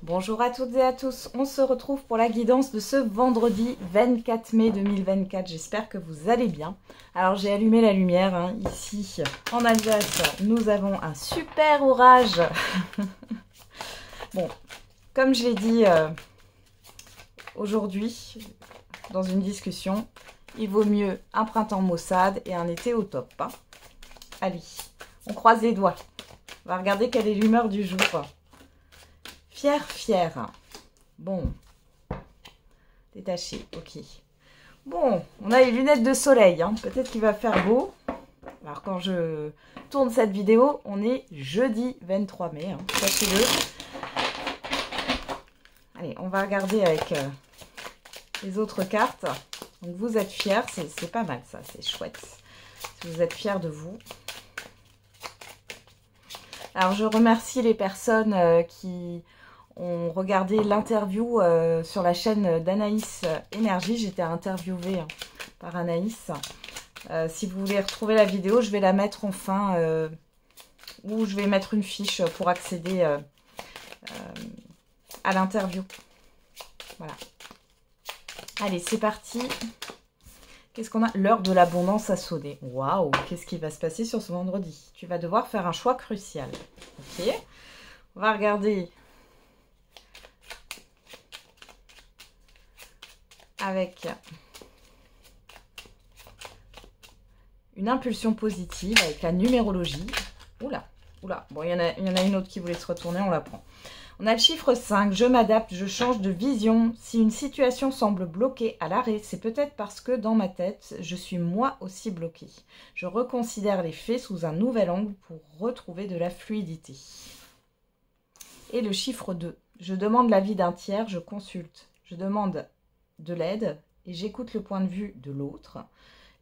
Bonjour à toutes et à tous, on se retrouve pour la guidance de ce vendredi 24 mai 2024, j'espère que vous allez bien. Alors j'ai allumé la lumière, ici en Alsace, nous avons un super orage. Bon, comme je l'ai dit aujourd'hui dans une discussion, il vaut mieux un printemps maussade et un été au top. Allez, on croise les doigts, on va regarder quelle est l'humeur du jour. Fier. Bon. Détaché, ok. Bon, on a les lunettes de soleil. Peut-être qu'il va faire beau. Alors, quand je tourne cette vidéo, on est jeudi 23 mai. Sachez-le. Allez, on va regarder avec les autres cartes. Donc, vous êtes fiers. C'est pas mal, ça. C'est chouette. Si vous êtes fiers de vous. Alors, je remercie les personnes qui ont regardé l'interview sur la chaîne d'Anaïs Énergie. J'étais interviewée par Anaïs. Si vous voulez retrouver la vidéo, je vais la mettre en fin ou je vais mettre une fiche pour accéder à l'interview. Voilà. Allez, c'est parti. Qu'est-ce qu'on a? L'heure de l'abondance a sonné. Waouh, qu'est-ce qui va se passer sur ce vendredi? Tu vas devoir faire un choix crucial. Ok. On va regarder avec une impulsion positive, avec la numérologie. Oula. Bon, il y en a une autre qui voulait se retourner, on la prend. On a le chiffre 5, je m'adapte, je change de vision. Si une situation semble bloquée à l'arrêt, c'est peut-être parce que dans ma tête, je suis moi aussi bloquée. Je reconsidère les faits sous un nouvel angle pour retrouver de la fluidité. Et le chiffre 2, je demande l'avis d'un tiers, je consulte. Je demande de l'aide et j'écoute le point de vue de l'autre.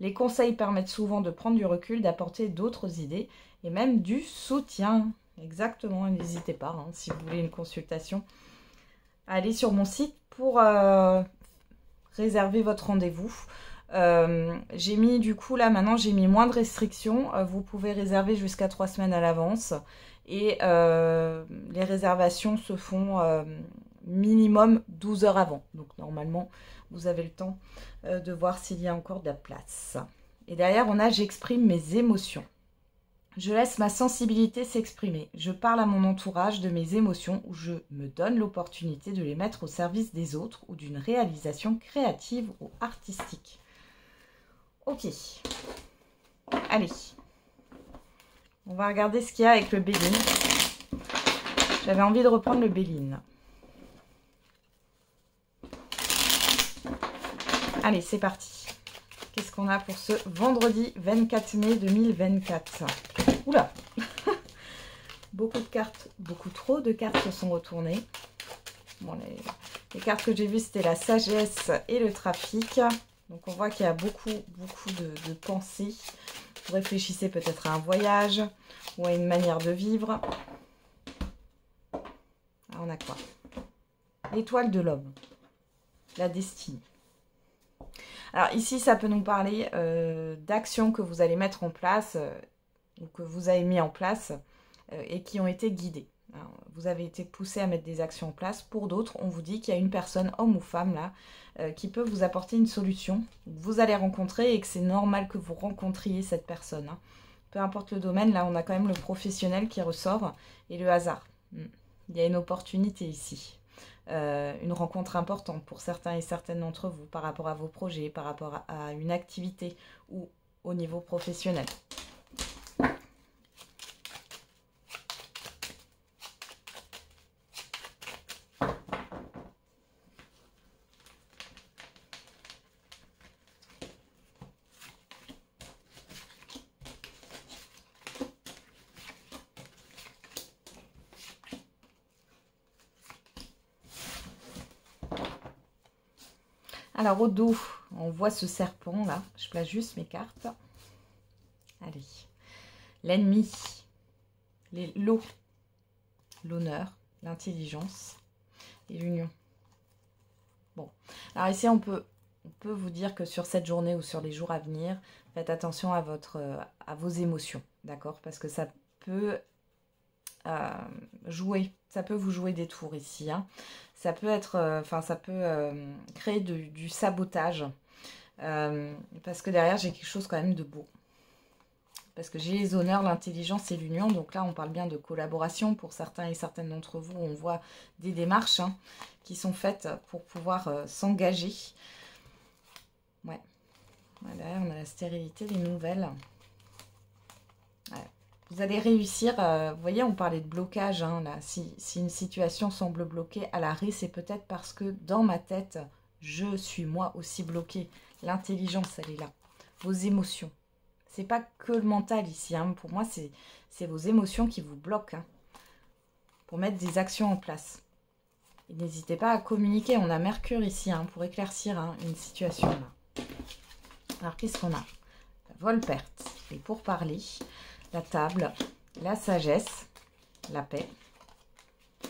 Les conseils permettent souvent de prendre du recul, d'apporter d'autres idées et même du soutien. Exactement, n'hésitez pas, si vous voulez une consultation, allez sur mon site pour réserver votre rendez-vous. J'ai mis du coup là maintenant j'ai mis moins de restrictions. Vous pouvez réserver jusqu'à 3 semaines à l'avance et les réservations se font minimum 12 heures avant. Donc normalement vous avez le temps de voir s'il y a encore de la place. Et derrière on a j'exprime mes émotions. Je laisse ma sensibilité s'exprimer. Je parle à mon entourage de mes émotions ou je me donne l'opportunité de les mettre au service des autres ou d'une réalisation créative ou artistique. Ok. Allez. On va regarder ce qu'il y a avec le Béline. J'avais envie de reprendre le Béline. Allez, c'est parti. Qu'est-ce qu'on a pour ce vendredi 24 mai 2024? Oula. Beaucoup de cartes, beaucoup trop de cartes se sont retournées. Bon, les cartes que j'ai vues, c'était la sagesse et le trafic. Donc, on voit qu'il y a beaucoup de pensées. Vous réfléchissez peut-être à un voyage ou à une manière de vivre. Ah, on a quoi? L'étoile de l'homme. La destinée. Alors ici, ça peut nous parler d'actions que vous allez mettre en place ou que vous avez mis en place et qui ont été guidées. Alors, vous avez été poussé à mettre des actions en place. Pour d'autres, on vous dit qu'il y a une personne, homme ou femme, là, qui peut vous apporter une solution. Vous allez rencontrer et que c'est normal que vous rencontriez cette personne. Peu importe le domaine, là, on a quand même le professionnel qui ressort et le hasard. Il y a une opportunité ici. Une rencontre importante pour certains et certaines d'entre vous par rapport à vos projets, par rapport à une activité ou au niveau professionnel. Alors au dos, on voit ce serpent là. Je place juste mes cartes. Allez. L'ennemi, l'eau, l'honneur, l'intelligence et l'union. Bon. Alors ici, on peut vous dire que sur cette journée ou sur les jours à venir, faites attention à vos émotions. D'accord? Parce que ça peut jouer. Ça peut vous jouer des tours ici. Hein. Ça peut être, ça peut créer du sabotage. Parce que derrière, j'ai quelque chose quand même de beau. Parce que j'ai les honneurs, l'intelligence et l'union. Donc là, on parle bien de collaboration. Pour certains et certaines d'entre vous, on voit des démarches qui sont faites pour pouvoir s'engager. Ouais. Derrière, on a la stérilité, les nouvelles. Ouais. Vous allez réussir. Vous voyez, on parlait de blocage. Là. Si une situation semble bloquée à l'arrêt, c'est peut-être parce que dans ma tête, je suis moi aussi bloquée. L'intelligence, elle est là. Vos émotions. C'est pas que le mental ici. Pour moi, c'est vos émotions qui vous bloquent. Pour mettre des actions en place. Et n'hésitez pas à communiquer. On a Mercure ici pour éclaircir une situation. Là. Alors, qu'est-ce qu'on a? Vol-perte. Les pourparlers. La table. La sagesse. La paix.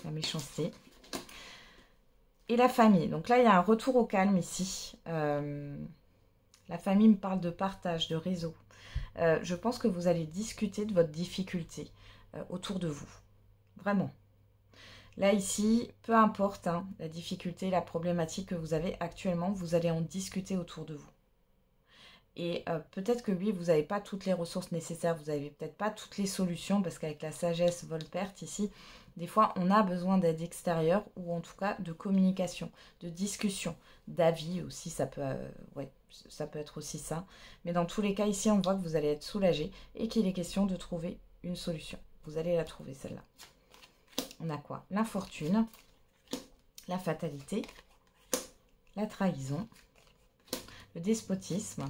La méchanceté. Et la famille. Donc là, il y a un retour au calme ici. La famille me parle de partage, de réseau. Je pense que vous allez discuter de votre difficulté autour de vous. Vraiment. Là, ici, peu importe la difficulté, la problématique que vous avez actuellement, vous allez en discuter autour de vous. Et peut-être que oui, vous n'avez pas toutes les ressources nécessaires, vous n'avez peut-être pas toutes les solutions, parce qu'avec la sagesse vol-perte ici, des fois, on a besoin d'aide extérieure, ou en tout cas de communication, de discussion, d'avis aussi, ça peut être aussi ça. Mais dans tous les cas, ici, on voit que vous allez être soulagé et qu'il est question de trouver une solution. Vous allez la trouver, celle-là. On a quoi? L'infortune, la fatalité, la trahison, le despotisme,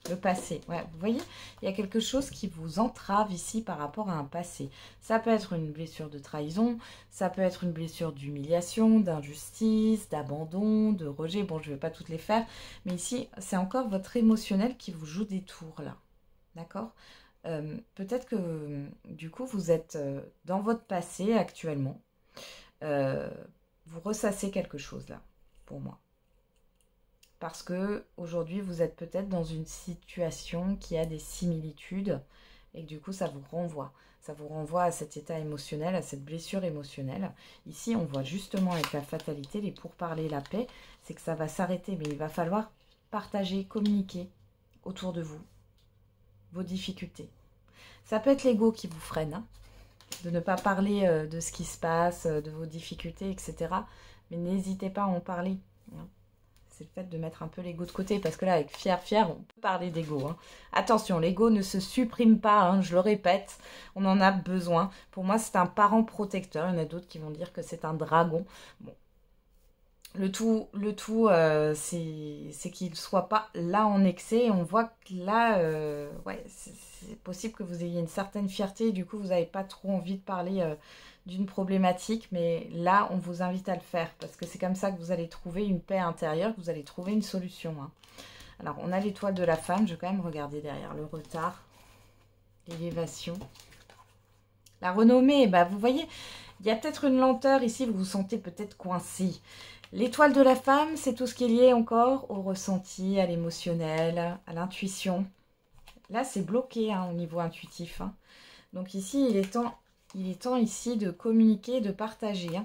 le passé. Ouais, vous voyez, il y a quelque chose qui vous entrave ici par rapport à un passé. Ça peut être une blessure de trahison, ça peut être une blessure d'humiliation, d'injustice, d'abandon, de rejet. Bon, je ne vais pas toutes les faire, mais ici, c'est encore votre émotionnel qui vous joue des tours, là. D'accord? Peut-être que, du coup, vous êtes dans votre passé actuellement. Vous ressassez quelque chose, là, pour moi. Parce que aujourd'hui vous êtes peut-être dans une situation qui a des similitudes et que du coup ça vous renvoie. Ça vous renvoie à cet état émotionnel, à cette blessure émotionnelle. Ici, on voit justement avec la fatalité, les pourparlers, la paix, c'est que ça va s'arrêter. Mais il va falloir partager, communiquer autour de vous vos difficultés. Ça peut être l'ego qui vous freine, de ne pas parler de ce qui se passe, de vos difficultés, etc. Mais n'hésitez pas à en parler. C'est le fait de mettre un peu l'ego de côté. Parce que là, avec fier, on peut parler d'ego. Attention, l'ego ne se supprime pas. Je le répète, on en a besoin. Pour moi, c'est un parent protecteur. Il y en a d'autres qui vont dire que c'est un dragon. Bon. Le tout c'est qu'il ne soit pas là en excès. On voit que là, c'est possible que vous ayez une certaine fierté. Et du coup, vous n'avez pas trop envie de parler d'une problématique, mais là, on vous invite à le faire, parce que c'est comme ça que vous allez trouver une paix intérieure, que vous allez trouver une solution. Alors, on a l'étoile de la femme, je vais quand même regarder derrière le retard, l'élévation, la renommée, vous voyez, il y a peut-être une lenteur ici, vous vous sentez peut-être coincé. L'étoile de la femme, c'est tout ce qui est lié encore au ressenti, à l'émotionnel, à l'intuition. Là, c'est bloqué au niveau intuitif. Donc ici, il est temps ici de communiquer, de partager.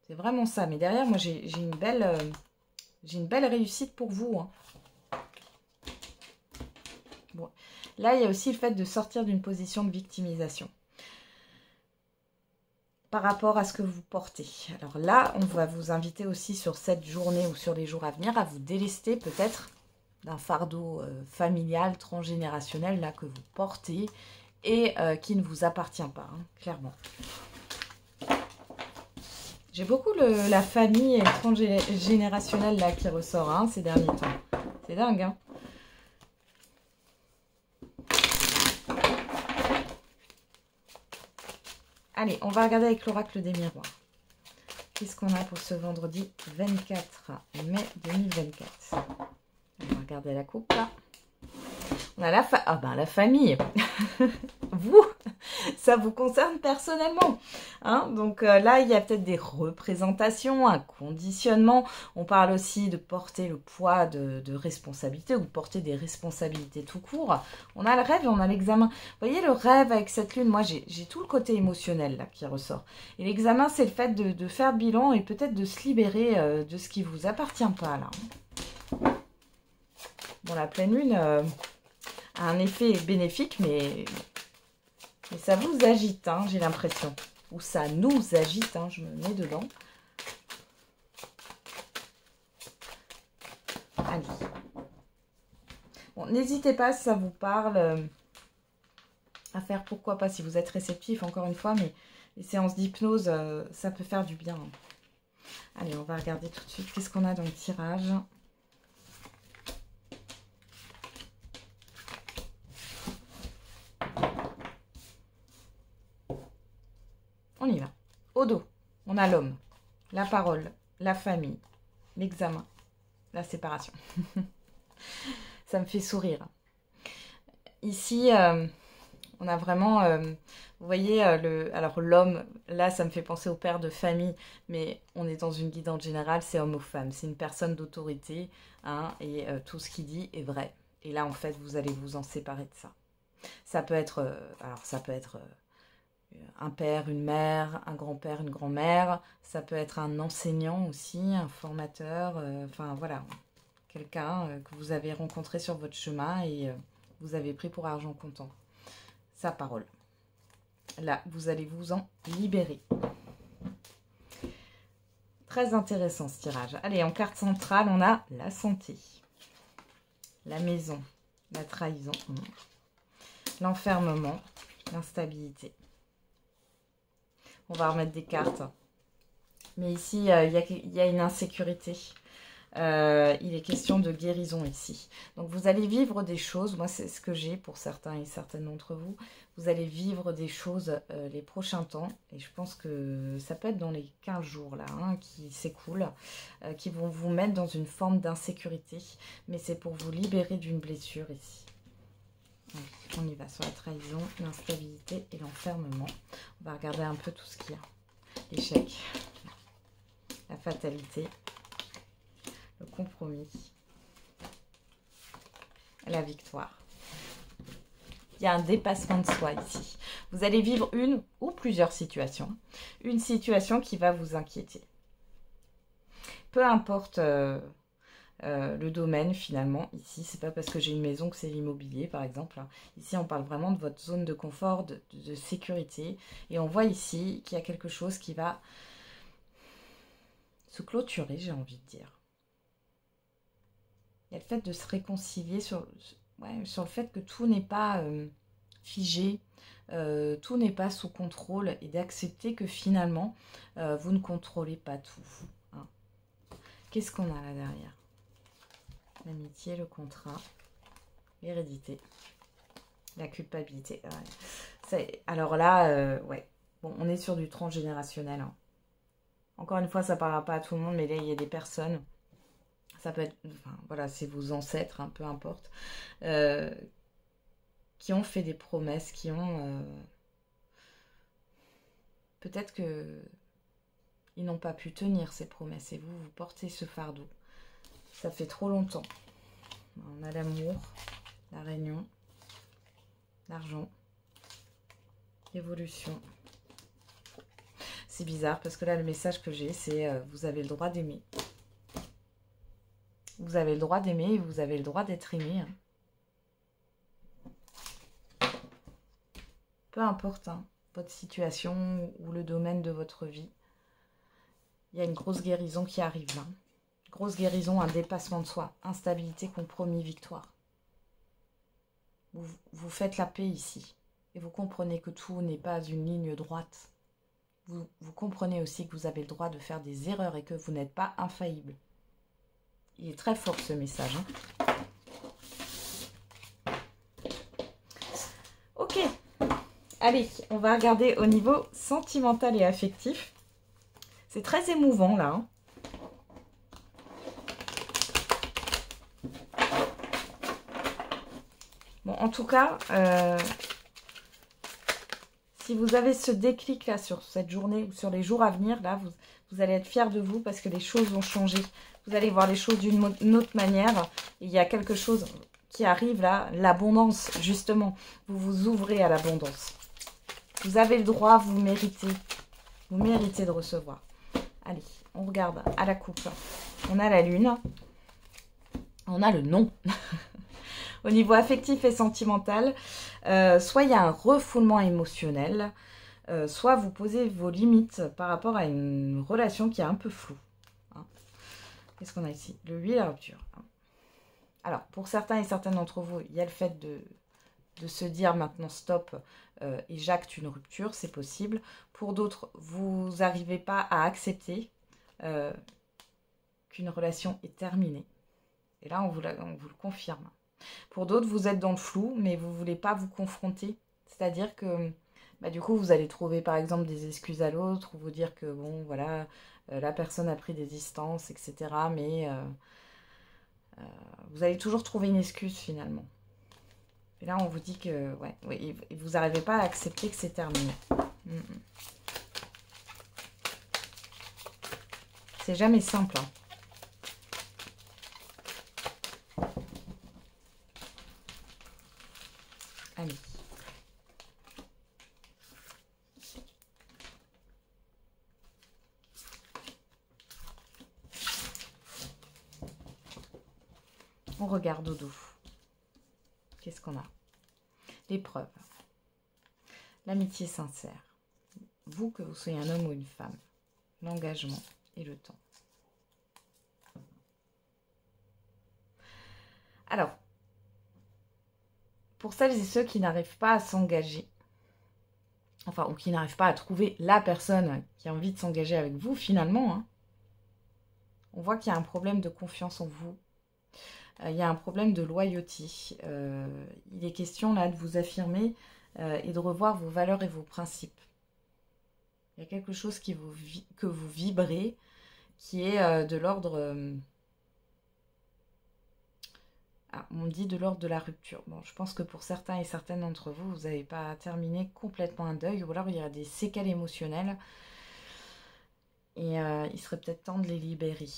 C'est vraiment ça. Mais derrière, moi, j'ai une belle réussite pour vous. Bon. Là, il y a aussi le fait de sortir d'une position de victimisation par rapport à ce que vous portez. Alors là, on va vous inviter aussi sur cette journée ou sur les jours à venir à vous délester peut-être d'un fardeau familial, transgénérationnel là que vous portez et qui ne vous appartient pas, clairement. J'ai beaucoup la famille et le transgénérationnel là qui ressort ces derniers temps. C'est dingue, Allez, on va regarder avec l'oracle des miroirs. Qu'est-ce qu'on a pour ce vendredi 24 mai 2024? On va regarder la coupe là. On a la famille. Vous, ça vous concerne personnellement. Hein. Donc là, il y a peut-être des représentations, un conditionnement. On parle aussi de porter le poids de responsabilité ou de porter des responsabilités tout court. On a le rêve et on a l'examen. Vous voyez, le rêve avec cette lune, moi, j'ai tout le côté émotionnel là qui ressort. Et l'examen, c'est le fait de faire le bilan et peut-être de se libérer de ce qui ne vous appartient pas là. Bon, la pleine lune a un effet bénéfique, mais ça vous agite, hein, j'ai l'impression. Ou ça nous agite, hein, je me mets dedans. Allez. Bon, n'hésitez pas si ça vous parle à faire, pourquoi pas, si vous êtes réceptif, encore une fois, mais les séances d'hypnose, ça peut faire du bien. Allez, on va regarder tout de suite qu'est-ce qu'on a dans le tirage. On y va. Au dos, on a l'homme, la parole, la famille, l'examen, la séparation. Ça me fait sourire. Ici, on a vraiment, vous voyez, alors l'homme, là, ça me fait penser au père de famille, mais on est dans une guidance générale, c'est homme ou femme. C'est une personne d'autorité, hein, et tout ce qu'il dit est vrai. Et là, en fait, vous allez vous en séparer de ça. Ça peut être, un père, une mère, un grand-père, une grand-mère. Ça peut être un enseignant aussi, un formateur. Enfin, voilà, quelqu'un que vous avez rencontré sur votre chemin et vous avez pris pour argent comptant. Sa parole. Là, vous allez vous en libérer. Très intéressant ce tirage. Allez, en carte centrale, on a la santé, la maison, la trahison, l'enfermement, l'instabilité. On va remettre des cartes. Mais ici, il y a une insécurité. Il est question de guérison ici. Donc, vous allez vivre des choses. Moi, c'est ce que j'ai pour certains et certaines d'entre vous. Vous allez vivre des choses les prochains temps. Et je pense que ça peut être dans les 15 jours là, hein, qui s'écoulent, qui vont vous mettre dans une forme d'insécurité. Mais c'est pour vous libérer d'une blessure ici. On y va sur la trahison, l'instabilité et l'enfermement. On va regarder un peu tout ce qu'il y a. L'échec, la fatalité, le compromis, la victoire. Il y a un dépassement de soi ici. Vous allez vivre une ou plusieurs situations. Une situation qui va vous inquiéter. Peu importe le domaine finalement. Ici, c'est pas parce que j'ai une maison que c'est l'immobilier par exemple. Ici, on parle vraiment de votre zone de confort, de sécurité. Et on voit ici qu'il y a quelque chose qui va se clôturer, j'ai envie de dire. Il y a le fait de se réconcilier sur le fait que tout n'est pas figé, tout n'est pas sous contrôle et d'accepter que finalement, vous ne contrôlez pas tout. Hein. Qu'est-ce qu'on a là derrière? L'amitié, le contrat, l'hérédité, la culpabilité. Ouais. Alors là, ouais, bon, on est sur du transgénérationnel. Hein. Encore une fois, ça ne parlera pas à tout le monde, mais là, il y a des personnes... Ça peut être, enfin, voilà, c'est vos ancêtres, hein, peu importe, qui ont fait des promesses, qui ont... peut-être que ils n'ont pas pu tenir ces promesses et vous portez ce fardeau. Ça fait trop longtemps. On a l'amour, la réunion, l'argent, l'évolution. C'est bizarre parce que là, le message que j'ai, c'est vous avez le droit d'aimer. Vous avez le droit d'aimer et vous avez le droit d'être aimé. Hein. Peu importe hein, votre situation ou le domaine de votre vie. Il y a une grosse guérison qui arrive là. Grosse guérison, un dépassement de soi. Instabilité, compromis, victoire. Vous faites la paix ici. Et vous comprenez que tout n'est pas une ligne droite. Vous comprenez aussi que vous avez le droit de faire des erreurs et que vous n'êtes pas infaillible. Il est très fort ce message. Hein. Ok. Allez, on va regarder au niveau sentimental et affectif. C'est très émouvant là. Hein. Bon, en tout cas, si vous avez ce déclic là sur cette journée ou sur les jours à venir, là, vous allez être fiers de vous parce que les choses vont changer. Vous allez voir les choses d'une autre manière. Il y a quelque chose qui arrive là, l'abondance, justement. Vous vous ouvrez à l'abondance. Vous avez le droit, vous méritez. Vous méritez de recevoir. Allez, on regarde à la coupe. On a la lune. On a le non. Au niveau affectif et sentimental, soit il y a un refoulement émotionnel, soit vous posez vos limites par rapport à une relation qui est un peu floue. Hein. Qu'est-ce qu'on a ici? Le 8, la rupture. Alors, pour certains et certaines d'entre vous, il y a le fait de se dire maintenant stop et j'acte une rupture, c'est possible. Pour d'autres, vous n'arrivez pas à accepter qu'une relation est terminée. Et là, on vous le confirme. Pour d'autres, vous êtes dans le flou, mais vous ne voulez pas vous confronter. C'est-à-dire que, du coup, vous allez trouver, par exemple, des excuses à l'autre, ou vous dire que, bon, voilà, la personne a pris des distances, etc. Mais vous allez toujours trouver une excuse, finalement. Et là, on vous dit que, ouais, vous n'arrivez pas à accepter que c'est terminé. C'est jamais simple, hein. Allez. On regarde au dos. Qu'est-ce qu'on a? L'épreuve. L'amitié sincère. Vous, que vous soyez un homme ou une femme. L'engagement et le temps. Alors, pour celles et ceux qui n'arrivent pas à s'engager, enfin, ou qui n'arrivent pas à trouver la personne qui a envie de s'engager avec vous, finalement, hein, on voit qu'il y a un problème de confiance en vous. Il y a un problème de loyauté. Il est question là de vous affirmer et de revoir vos valeurs et vos principes. Il y a quelque chose que vous vibrez qui est de l'ordre... on dit de l'ordre de la rupture. Bon, je pense que pour certains et certaines d'entre vous, vous n'avez pas terminé complètement un deuil, ou alors il y a des séquelles émotionnelles. Et il serait peut-être temps de les libérer.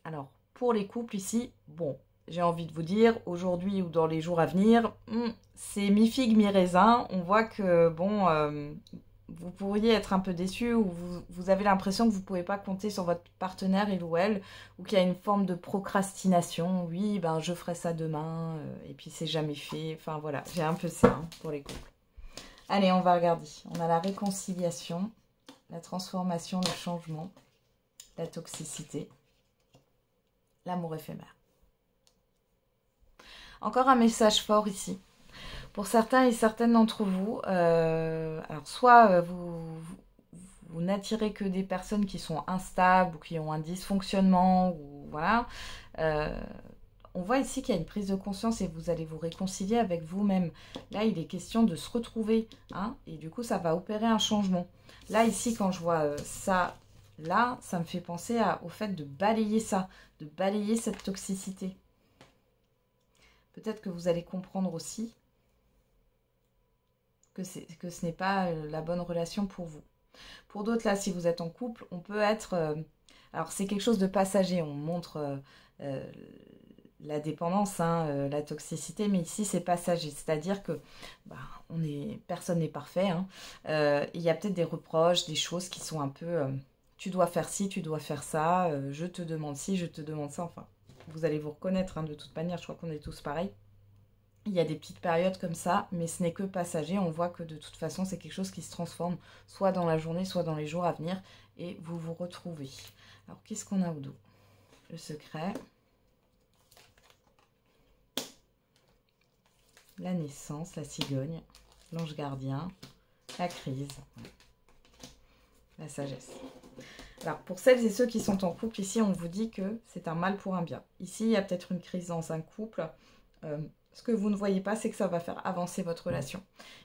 Alors, pour les couples ici, bon, j'ai envie de vous dire, aujourd'hui ou dans les jours à venir, c'est mi-figue, mi-raisin. On voit que, bon, vous pourriez être un peu déçu ou vous avez l'impression que vous ne pouvez pas compter sur votre partenaire, il ou elle, ou qu'il y a une forme de procrastination. Oui, ben je ferai ça demain, et puis c'est jamais fait. Enfin voilà, j'ai un peu ça hein, pour les couples. Allez, on va regarder. On a la réconciliation, la transformation, le changement, la toxicité, l'amour éphémère. Encore un message fort ici. Pour certains et certaines d'entre vous, alors soit vous n'attirez que des personnes qui sont instables ou qui ont un dysfonctionnement, ou voilà. On voit ici qu'il y a une prise de conscience et vous allez vous réconcilier avec vous-même. Là, il est question de se retrouver, hein, et du coup, ça va opérer un changement. Là, ici, quand je vois ça, là, ça me fait penser au fait de balayer ça, de balayer cette toxicité. Peut-être que vous allez comprendre aussi que ce n'est pas la bonne relation pour vous. Pour d'autres, là, si vous êtes en couple, on peut être... alors, c'est quelque chose de passager. On montre la dépendance, hein, la toxicité, mais ici, c'est passager. C'est-à-dire que personne n'est parfait. Hein. Il y a peut-être des reproches, des choses qui sont un peu... tu dois faire ci, tu dois faire ça, je te demande ci, je te demande ça. Enfin, vous allez vous reconnaître, hein, de toute manière. Je crois qu'on est tous pareils. Il y a des petites périodes comme ça, mais ce n'est que passager. On voit que de toute façon, c'est quelque chose qui se transforme soit dans la journée, soit dans les jours à venir. Et vous vous retrouvez. Alors, qu'est-ce qu'on a au dos? Le secret. La naissance, la cigogne. L'ange gardien. La crise. La sagesse. Alors, pour celles et ceux qui sont en couple, ici, on vous dit que c'est un mal pour un bien. Ici, il y a peut-être une crise dans un couple. Ce que vous ne voyez pas, c'est que ça va faire avancer votre relation.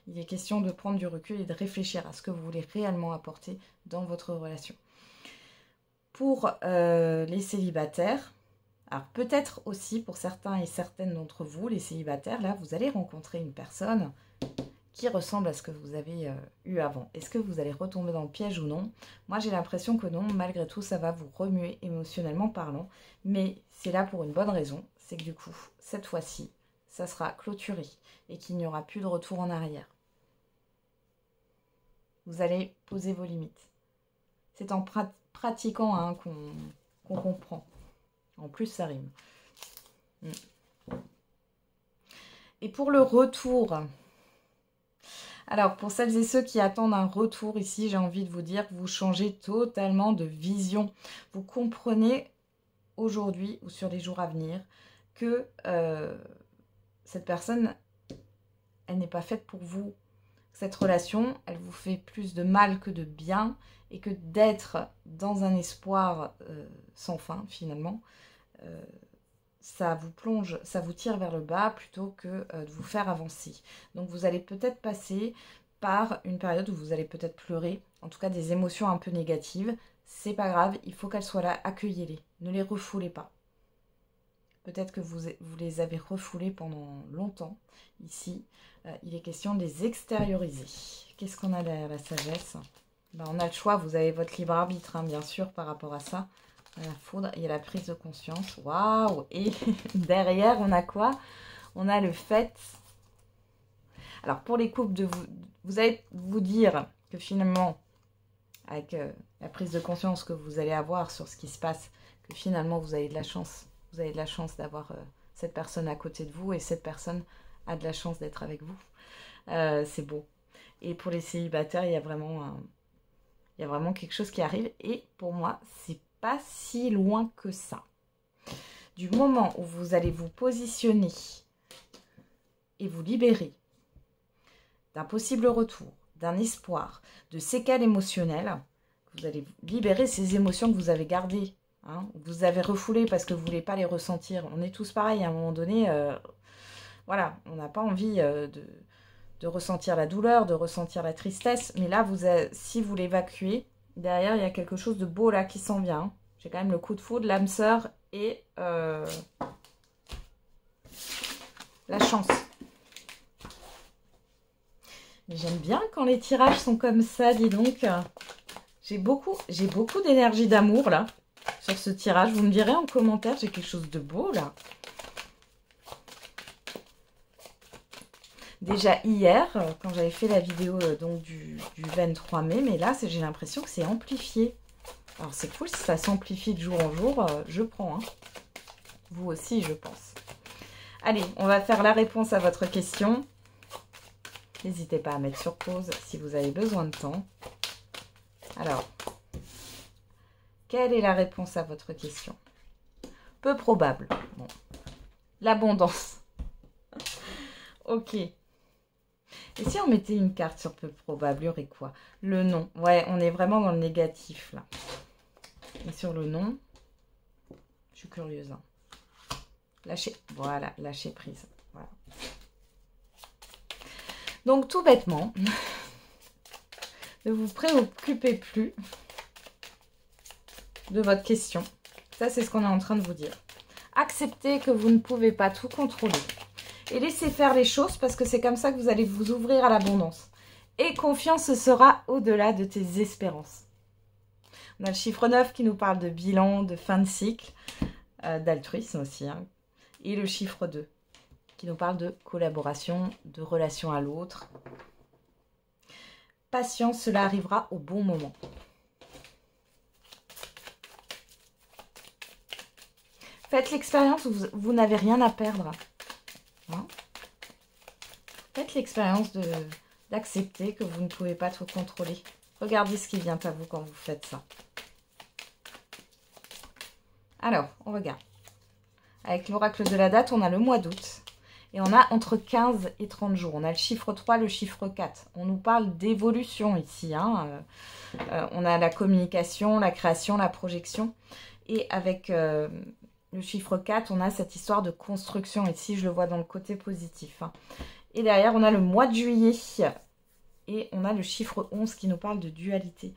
Il est question de prendre du recul et de réfléchir à ce que vous voulez réellement apporter dans votre relation. Pour les célibataires, alors peut-être aussi pour certains et certaines d'entre vous, les célibataires, là, vous allez rencontrer une personne qui ressemble à ce que vous avez eu avant. Est-ce que vous allez retomber dans le piège ou non? Moi, j'ai l'impression que non. Malgré tout, ça va vous remuer émotionnellement parlant. Mais c'est là pour une bonne raison. C'est que du coup, cette fois-ci, ça sera clôturé et qu'il n'y aura plus de retour en arrière. Vous allez poser vos limites. C'est en pratiquant hein, qu'on comprend. En plus, ça rime. Et pour le retour... Alors, pour celles et ceux qui attendent un retour ici, j'ai envie de vous dire que vous changez totalement de vision. Vous comprenez aujourd'hui ou sur les jours à venir que cette personne, elle n'est pas faite pour vous. Cette relation, elle vous fait plus de mal que de bien et que d'être dans un espoir sans fin finalement, ça vous plonge, ça vous tire vers le bas plutôt que de vous faire avancer. Donc vous allez peut-être passer par une période où vous allez peut-être pleurer, en tout cas des émotions un peu négatives. C'est pas grave, il faut qu'elles soient là, accueillez-les, ne les refoulez pas. Peut-être que vous les avez refoulées pendant longtemps. Ici, il est question de les extérioriser. Qu'est-ce qu'on a derrière la sagesse? Ben, on a le choix, vous avez votre libre arbitre, hein, bien sûr, par rapport à ça. La foudre, il y a la prise de conscience. Waouh! Et derrière, on a quoi? On a le fait. Alors, pour les couples, vous allez vous dire que finalement, avec la prise de conscience que vous allez avoir sur ce qui se passe, que finalement, vous avez de la chance. Vous avez de la chance d'avoir cette personne à côté de vous et cette personne a de la chance d'être avec vous. C'est beau. Et pour les célibataires, il y a vraiment quelque chose qui arrive. Et pour moi, c'est pas si loin que ça. Du moment où vous allez vous positionner et vous libérer d'un possible retour, d'un espoir, de séquelles émotionnelles, vous allez libérer ces émotions que vous avez gardées, hein, vous avez refoulées parce que vous ne voulez pas les ressentir. On est tous pareils à un moment donné. Voilà, on n'a pas envie de ressentir la douleur, de ressentir la tristesse. Mais là, si vous l'évacuez, derrière, il y a quelque chose de beau là qui s'en vient. J'ai quand même le coup de foudre, l'âme sœur et la chance. Mais j'aime bien quand les tirages sont comme ça, dis donc. J'ai beaucoup d'énergie d'amour là sur ce tirage. Vous me direz en commentaire, j'ai quelque chose de beau là. Déjà hier, quand j'avais fait la vidéo donc du 23 mai, mais là, j'ai l'impression que c'est amplifié. Alors, c'est cool, si ça s'amplifie de jour en jour, je prends. Hein. Vous aussi, je pense. Allez, on va faire la réponse à votre question. N'hésitez pas à mettre sur pause si vous avez besoin de temps. Alors, quelle est la réponse à votre question? Peu probable. Bon. L'abondance. Ok. Et si on mettait une carte sur peu probable, il y aurait quoi? Le non. Ouais, on est vraiment dans le négatif, là. Et sur le non, je suis curieuse. Hein. Lâcher. Voilà, lâcher prise. Voilà. Donc, tout bêtement, ne vous préoccupez plus de votre question. Ça, c'est ce qu'on est en train de vous dire. Acceptez que vous ne pouvez pas tout contrôler. Et laissez faire les choses parce que c'est comme ça que vous allez vous ouvrir à l'abondance. Et confiance sera au-delà de tes espérances. On a le chiffre 9 qui nous parle de bilan, de fin de cycle, d'altruisme aussi. Hein. Et le chiffre 2 qui nous parle de collaboration, de relation à l'autre. Patience, cela arrivera au bon moment. Faites l'expérience où vous n'avez rien à perdre. Hein? Faites l'expérience d'accepter que vous ne pouvez pas tout contrôler. Regardez ce qui vient à vous quand vous faites ça. Alors, on regarde. Avec l'oracle de la date, on a le mois d'août. Et on a entre 15 et 30 jours. On a le chiffre 3, le chiffre 4. On nous parle d'évolution ici. Hein. On a la communication, la création, la projection. Et avec le chiffre 4, on a cette histoire de construction. Ici, je le vois dans le côté positif. Hein. Et derrière, on a le mois de juillet. Et on a le chiffre 11 qui nous parle de dualité.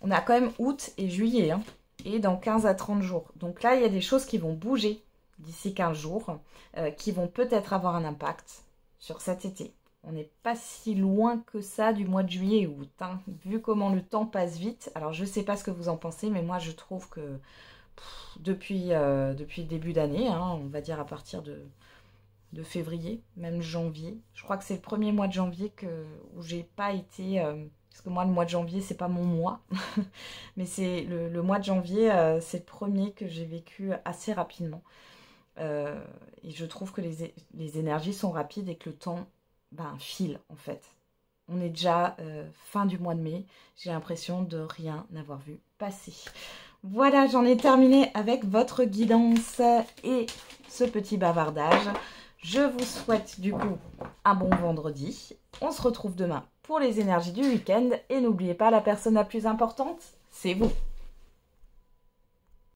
On a quand même août et juillet. Hein. Et dans 15 à 30 jours. Donc là, il y a des choses qui vont bouger d'ici 15 jours, qui vont peut-être avoir un impact sur cet été. on n'est pas si loin que ça du mois de juillet et août, hein, vu comment le temps passe vite. Alors je ne sais pas ce que vous en pensez, mais moi je trouve que depuis le début d'année, hein, on va dire à partir de février, même janvier. Je crois que c'est le premier mois de janvier où j'ai pas été... parce que moi, le mois de janvier, c'est pas mon mois. Mais c'est le mois de janvier, c'est le premier que j'ai vécu assez rapidement. Et je trouve que les énergies sont rapides et que le temps file, en fait. On est déjà fin du mois de mai. J'ai l'impression de rien n'avoir vu passer. Voilà, j'en ai terminé avec votre guidance et ce petit bavardage. Je vous souhaite du coup un bon vendredi. On se retrouve demain pour les énergies du week-end. Et n'oubliez pas, la personne la plus importante, c'est vous.